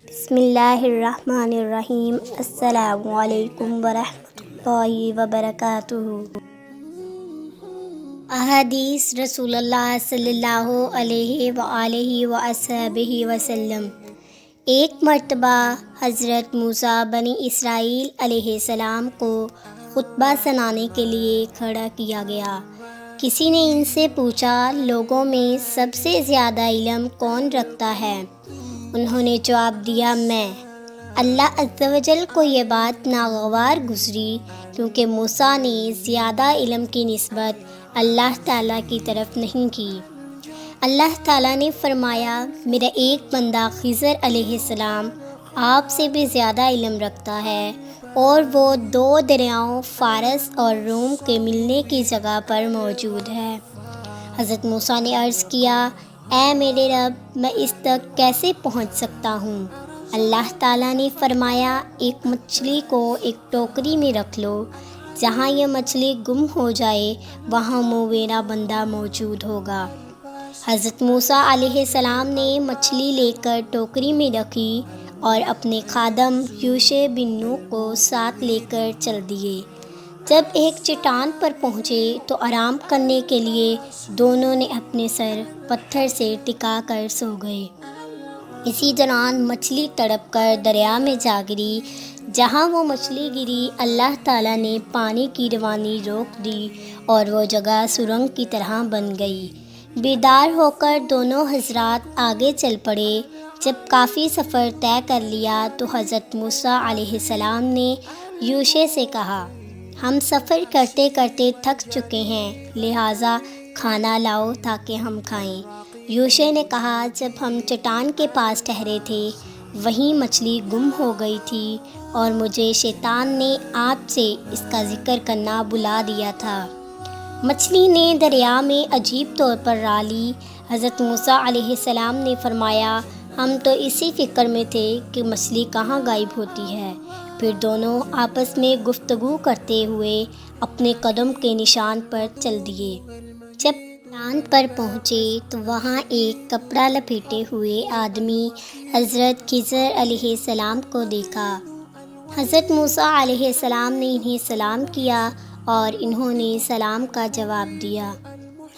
بسم اللہ الرحمن الرحیم۔ السلام علیکم ورحمۃ اللہ وبرکاتہ۔ احادیث رسول اللہ صلی اللہ علیہ وآلہ وصحبہ وسلم۔ ایک مرتبہ حضرت موسیٰ بنی اسرائیل علیہ السلام کو خطبہ سنانے کے لیے کھڑا کیا گیا۔ کسی نے ان سے پوچھا، لوگوں میں سب سے زیادہ علم کون رکھتا ہے؟ انہوں نے جواب دیا، میں۔ اللہ عز و جل کو یہ بات ناگوار گزری، کیونکہ موسیٰ نے زیادہ علم کی نسبت اللہ تعالیٰ کی طرف نہیں کی۔ اللہ تعالیٰ نے فرمایا، میرا ایک بندہ خضر علیہ السلام آپ سے بھی زیادہ علم رکھتا ہے، اور وہ 2 دریاؤں فارس اور روم کے ملنے کی جگہ پر موجود ہے۔ حضرت موسیٰ نے عرض کیا، اے میرے رب، میں اس تک کیسے پہنچ سکتا ہوں؟ اللہ تعالیٰ نے فرمایا، ایک مچھلی کو ایک ٹوکری میں رکھ لو، جہاں یہ مچھلی گم ہو جائے وہاں میرا بندہ موجود ہوگا۔ حضرت موسیٰ علیہ السلام نے مچھلی لے کر ٹوکری میں رکھی اور اپنے خادم یوشع بن نون کو ساتھ لے کر چل دیے۔ جب ایک چٹان پر پہنچے تو آرام کرنے کے لیے دونوں نے اپنے سر پتھر سے ٹکا کر سو گئے۔ اسی دوران مچھلی تڑپ کر دریا میں جا گری۔ جہاں وہ مچھلی گری، اللہ تعالیٰ نے پانی کی روانی روک دی اور وہ جگہ سرنگ کی طرح بن گئی۔ بیدار ہو کر دونوں حضرات آگے چل پڑے۔ جب کافی سفر طے کر لیا تو حضرت موسیٰ علیہ السلام نے یوشع سے کہا، ہم سفر کرتے کرتے تھک چکے ہیں، لہٰذا کھانا لاؤ تاکہ ہم کھائیں۔ یوشع نے کہا، جب ہم چٹان کے پاس ٹھہرے تھے وہیں مچھلی گم ہو گئی تھی اور مجھے شیطان نے آپ سے اس کا ذکر کرنا بلا دیا تھا۔ مچھلی نے دریا میں عجیب طور پر راہ لی۔ حضرت موسیٰ علیہ السلام نے فرمایا، ہم تو اسی فکر میں تھے کہ مچھلی کہاں غائب ہوتی ہے۔ پھر دونوں آپس میں گفتگو کرتے ہوئے اپنے قدم کے نشان پر چل دیے۔ جب چٹان پر پہنچے تو وہاں ایک کپڑا لپیٹے ہوئے آدمی حضرت خضر علیہ السلام کو دیکھا۔ حضرت موسیٰ علیہ السلام نے انہیں سلام کیا اور انہوں نے سلام کا جواب دیا۔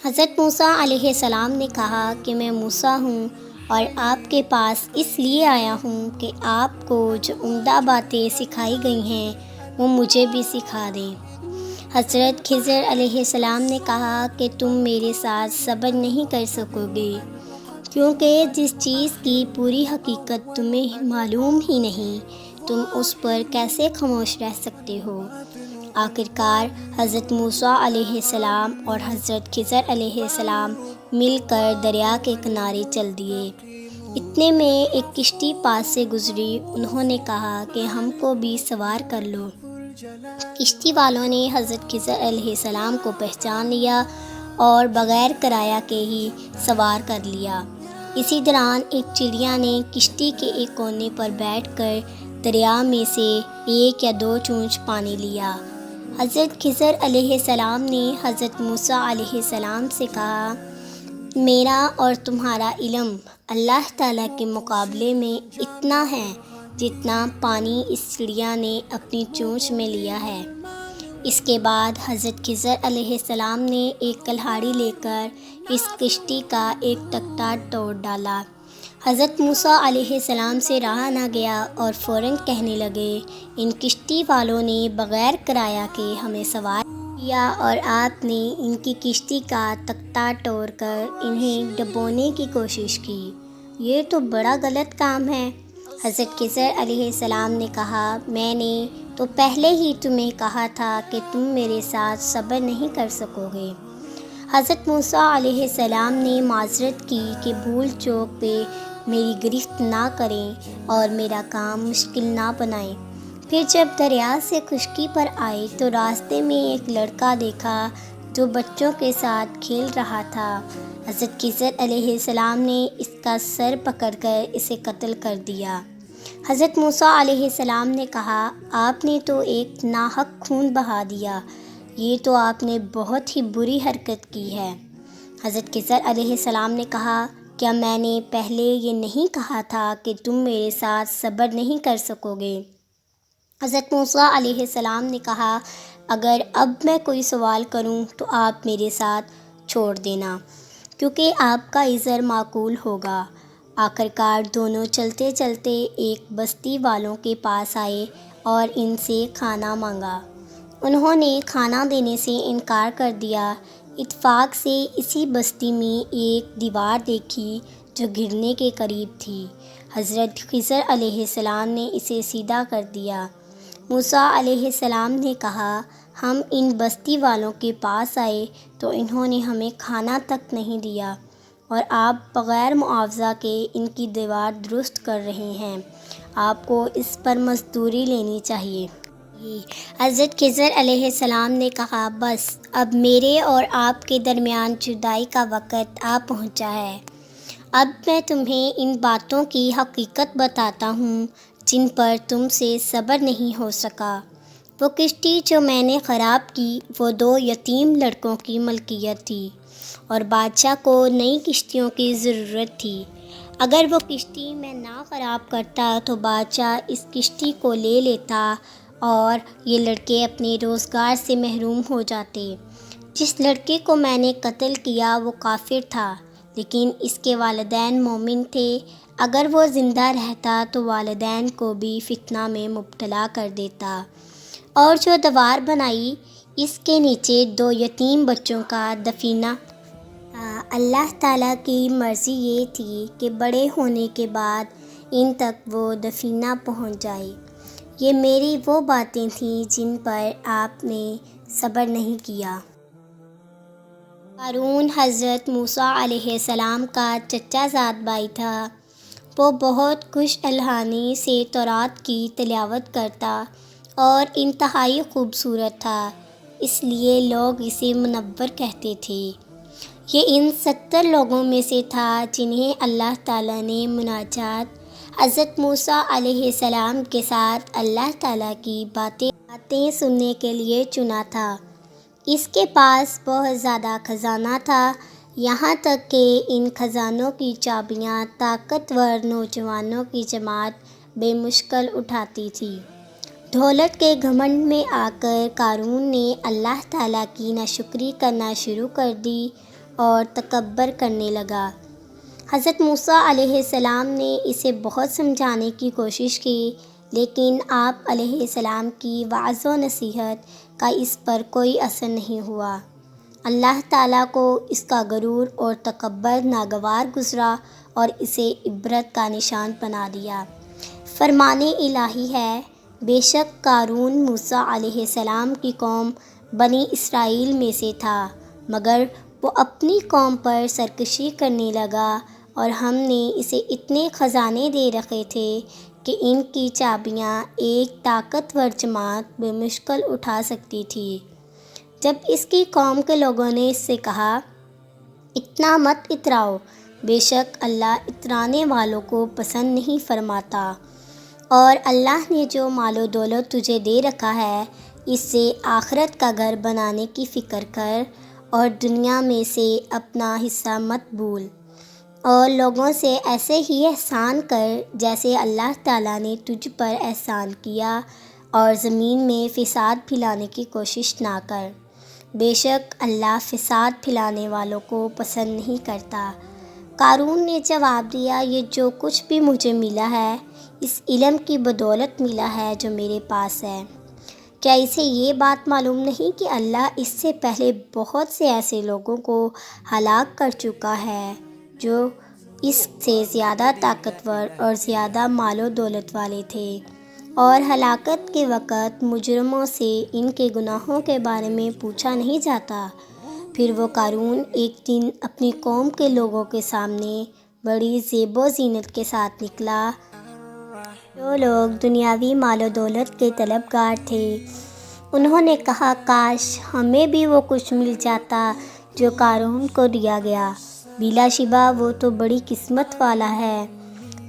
حضرت موسیٰ علیہ السلام نے کہا کہ میں موسیٰ ہوں اور آپ کے پاس اس لیے آیا ہوں کہ آپ کو جو عمدہ باتیں سکھائی گئی ہیں وہ مجھے بھی سکھا دیں۔ حضرت خضر علیہ السلام نے کہا کہ تم میرے ساتھ صبر نہیں کر سکو گے، کیونکہ جس چیز کی پوری حقیقت تمہیں معلوم ہی نہیں، تم اس پر کیسے خاموش رہ سکتے ہو؟ آخرکار حضرت موسیٰ علیہ السلام اور حضرت خضر علیہ السلام مل کر دریا کے کنارے چل دیے۔ اتنے میں ایک کشتی پاس سے گزری۔ انہوں نے کہا کہ ہم کو بھی سوار کر لو۔ کشتی والوں نے حضرت خضر علیہ السلام کو پہچان لیا اور بغیر کرایہ کے ہی سوار کر لیا۔ اسی دوران ایک چڑیا نے کشتی کے ایک کونے پر بیٹھ کر دریا میں سے 1 یا 2 چونچ پانی لیا۔ حضرت خضر علیہ السلام نے حضرت موسیٰ علیہ السلام سے کہا، میرا اور تمہارا علم اللہ تعالیٰ کے مقابلے میں اتنا ہے جتنا پانی اس چڑیا نے اپنی چونچ میں لیا ہے۔ اس کے بعد حضرت خضر علیہ السلام نے ایک کلہاڑی لے کر اس کشتی کا ایک تختہ توڑ ڈالا۔ حضرت موسیٰ علیہ السلام سے رہا نہ گیا اور فوراً کہنے لگے، ان کشتی والوں نے بغیر کرایہ کے ہمیں سوار کیا اور آپ نے ان کی کشتی کا تختہ توڑ کر انہیں ڈبونے کی کوشش کی، یہ تو بڑا غلط کام ہے۔ حضرت خضر علیہ السلام نے کہا، میں نے تو پہلے ہی تمہیں کہا تھا کہ تم میرے ساتھ صبر نہیں کر سکو گے۔ حضرت موسیٰ علیہ السلام نے معذرت کی کہ بھول چوک پہ میری گرفت نہ کریں اور میرا کام مشکل نہ بنائیں۔ پھر جب دریا سے خشکی پر آئے تو راستے میں ایک لڑکا دیکھا جو بچوں کے ساتھ کھیل رہا تھا۔ حضرت خضر علیہ السلام نے اس کا سر پکڑ کر اسے قتل کر دیا۔ حضرت موسیٰ علیہ السلام نے کہا، آپ نے تو ایک ناحق خون بہا دیا، یہ تو آپ نے بہت ہی بری حرکت کی ہے۔ حضرت خضر علیہ السلام نے کہا، کیا میں نے پہلے یہ نہیں کہا تھا کہ تم میرے ساتھ صبر نہیں کر سکو گے؟ حضرت موسیٰ علیہ السلام نے کہا، اگر اب میں کوئی سوال کروں تو آپ میرے ساتھ چھوڑ دینا، کیونکہ آپ کا عذر معقول ہوگا۔ آخرکار دونوں چلتے چلتے ایک بستی والوں کے پاس آئے اور ان سے کھانا مانگا۔ انہوں نے کھانا دینے سے انکار کر دیا۔ اتفاق سے اسی بستی میں ایک دیوار دیکھی جو گرنے کے قریب تھی۔ حضرت خضر علیہ السلام نے اسے سیدھا کر دیا۔ موسیٰ علیہ السلام نے کہا، ہم ان بستی والوں کے پاس آئے تو انہوں نے ہمیں کھانا تک نہیں دیا، اور آپ بغیر معاوضہ کے ان کی دیوار درست کر رہے ہیں۔ آپ کو اس پر مزدوری لینی چاہیے۔ حضرت خضر علیہ السلام نے کہا، بس اب میرے اور آپ کے درمیان جدائی کا وقت آ پہنچا ہے۔ اب میں تمہیں ان باتوں کی حقیقت بتاتا ہوں جن پر تم سے صبر نہیں ہو سکا۔ وہ کشتی جو میں نے خراب کی وہ 2 یتیم لڑکوں کی ملکیت تھی، اور بادشاہ کو نئی کشتیوں کی ضرورت تھی۔ اگر وہ کشتی میں نہ خراب کرتا تو بادشاہ اس کشتی کو لے لیتا اور یہ لڑکے اپنے روزگار سے محروم ہو جاتے۔ جس لڑکے کو میں نے قتل کیا وہ کافر تھا، لیکن اس کے والدین مومن تھے۔ اگر وہ زندہ رہتا تو والدین کو بھی فتنہ میں مبتلا کر دیتا۔ اور جو دیوار بنائی اس کے نیچے 2 یتیم بچوں کا دفینہ۔ اللہ تعالیٰ کی مرضی یہ تھی کہ بڑے ہونے کے بعد ان تک وہ دفینہ پہنچ جائے۔ یہ میری وہ باتیں تھیں جن پر آپ نے صبر نہیں کیا۔ قارون حضرت موسیٰ علیہ السلام کا چچا زاد بھائی تھا۔ وہ بہت خوش الحانی سے تورات کی تلاوت کرتا اور انتہائی خوبصورت تھا، اس لیے لوگ اسے منور کہتے تھے۔ یہ ان 70 لوگوں میں سے تھا جنہیں اللہ تعالیٰ نے مناجات حضرت موسیٰ علیہ السلام کے ساتھ اللہ تعالیٰ کی باتیں سننے کے لیے چنا تھا۔ اس کے پاس بہت زیادہ خزانہ تھا، یہاں تک کہ ان خزانوں کی چابیاں طاقتور نوجوانوں کی جماعت بے مشکل اٹھاتی تھی۔ دولت کے گھمنڈ میں آ کر قارون نے اللہ تعالیٰ کی ناشکری کرنا شروع کر دی اور تکبر کرنے لگا۔ حضرت موسیٰ علیہ السلام نے اسے بہت سمجھانے کی کوشش کی، لیکن آپ علیہ السلام کی وعظ و نصیحت کا اس پر کوئی اثر نہیں ہوا۔ اللہ تعالیٰ کو اس کا غرور اور تکبر ناگوار گزرا اور اسے عبرت کا نشان بنا دیا۔ فرمان الہی ہے، بے شک قارون موسیٰ علیہ السلام کی قوم بنی اسرائیل میں سے تھا، مگر وہ اپنی قوم پر سرکشی کرنے لگا، اور ہم نے اسے اتنے خزانے دے رکھے تھے کہ ان کی چابیاں ایک طاقتور جماعت بے مشکل اٹھا سکتی تھی۔ جب اس کی قوم کے لوگوں نے اس سے کہا، اتنا مت اتراؤ، بے شک اللہ اترانے والوں کو پسند نہیں فرماتا، اور اللہ نے جو مال و دولت تجھے دے رکھا ہے اس سے آخرت کا گھر بنانے کی فکر کر، اور دنیا میں سے اپنا حصہ مت بھول، اور لوگوں سے ایسے ہی احسان کر جیسے اللہ تعالیٰ نے تجھ پر احسان کیا، اور زمین میں فساد پھیلانے کی کوشش نہ کر، بے شک اللہ فساد پھیلانے والوں کو پسند نہیں کرتا۔ قارون نے جواب دیا، یہ جو کچھ بھی مجھے ملا ہے اس علم کی بدولت ملا ہے جو میرے پاس ہے۔ کیا اسے یہ بات معلوم نہیں کہ اللہ اس سے پہلے بہت سے ایسے لوگوں کو ہلاک کر چکا ہے جو اس سے زیادہ طاقتور اور زیادہ مال و دولت والے تھے، اور ہلاکت کے وقت مجرموں سے ان کے گناہوں کے بارے میں پوچھا نہیں جاتا۔ پھر وہ قارون ایک دن اپنی قوم کے لوگوں کے سامنے بڑی زیب و زینت کے ساتھ نکلا۔ جو لوگ دنیاوی مال و دولت کے طلبگار تھے انہوں نے کہا، کاش ہمیں بھی وہ کچھ مل جاتا جو قارون کو دیا گیا، بلا شبہ وہ تو بڑی قسمت والا ہے۔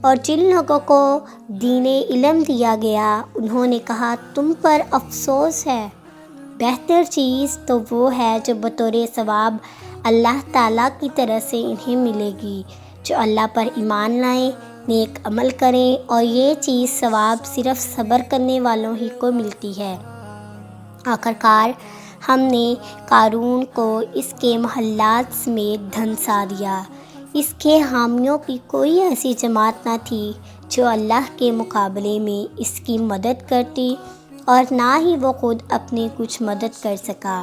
اور جن لوگوں کو دین علم دیا گیا انہوں نے کہا، تم پر افسوس ہے، بہتر چیز تو وہ ہے جو بطور ثواب اللہ تعالیٰ کی طرف سے انہیں ملے گی، جو اللہ پر ایمان لائیں، نیک عمل کریں، اور یہ چیز ثواب صرف صبر کرنے والوں ہی کو ملتی ہے۔ آخرکار ہم نے قارون کو اس کے محلات سمیت دھنسا دیا۔ اس کے حامیوں کی کوئی ایسی جماعت نہ تھی جو اللہ کے مقابلے میں اس کی مدد کرتی، اور نہ ہی وہ خود اپنی کچھ مدد کر سکا۔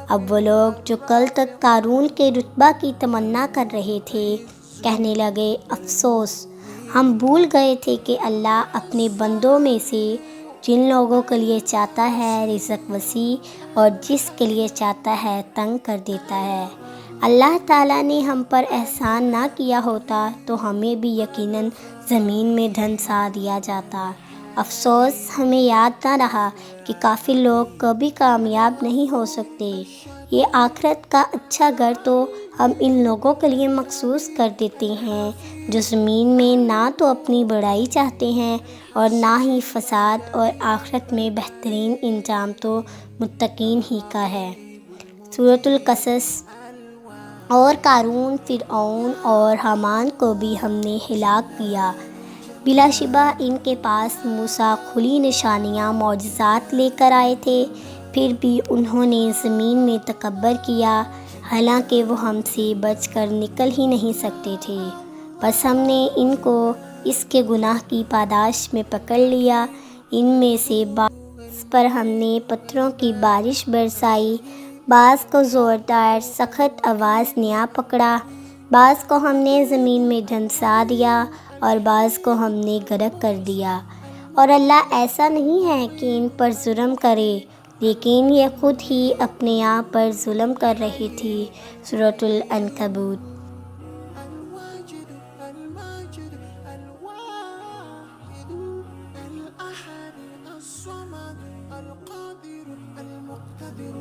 اب وہ لوگ جو کل تک قارون کے رتبہ کی تمنا کر رہے تھے، کہنے لگے، افسوس، ہم بھول گئے تھے کہ اللہ اپنے بندوں میں سے جن لوگوں کے لیے چاہتا ہے رزق وسیع، اور جس کے لیے چاہتا ہے تنگ کر دیتا ہے۔ اللہ تعالیٰ نے ہم پر احسان نہ کیا ہوتا تو ہمیں بھی یقیناً زمین میں دھنسا دیا جاتا۔ افسوس، ہمیں یاد نہ رہا کہ کافر لوگ کبھی کامیاب نہیں ہو سکتے۔ یہ آخرت کا اچھا گھر تو ہم ان لوگوں کے لیے مخصوص کر دیتے ہیں جو زمین میں نہ تو اپنی بڑائی چاہتے ہیں اور نہ ہی فساد، اور آخرت میں بہترین انجام تو متقین ہی کا ہے۔ سورۃ القصص۔ اور قارون، فرعون اور حامان کو بھی ہم نے ہلاک کیا۔ بلا شبہ ان کے پاس موسیٰ کھلی نشانیاں، معجزات لے کر آئے تھے، پھر بھی انہوں نے زمین میں تکبر کیا، حالانکہ وہ ہم سے بچ کر نکل ہی نہیں سکتے تھے۔ بس ہم نے ان کو اس کے گناہ کی پاداش میں پکڑ لیا۔ ان میں سے بعض پر ہم نے پتھروں کی بارش برسائی، بعض کو زوردار سخت آواز نے آ پکڑا، بعض کو ہم نے زمین میں دھنسا دیا، اور بعض کو ہم نے غرق کر دیا۔ اور اللہ ایسا نہیں ہے کہ ان پر ظلم کرے، لیکن یہ خود ہی اپنے آپ پر ظلم کر رہی تھی۔ سورۃ العنکبوت۔ الأحد الصمد القادر المقتدر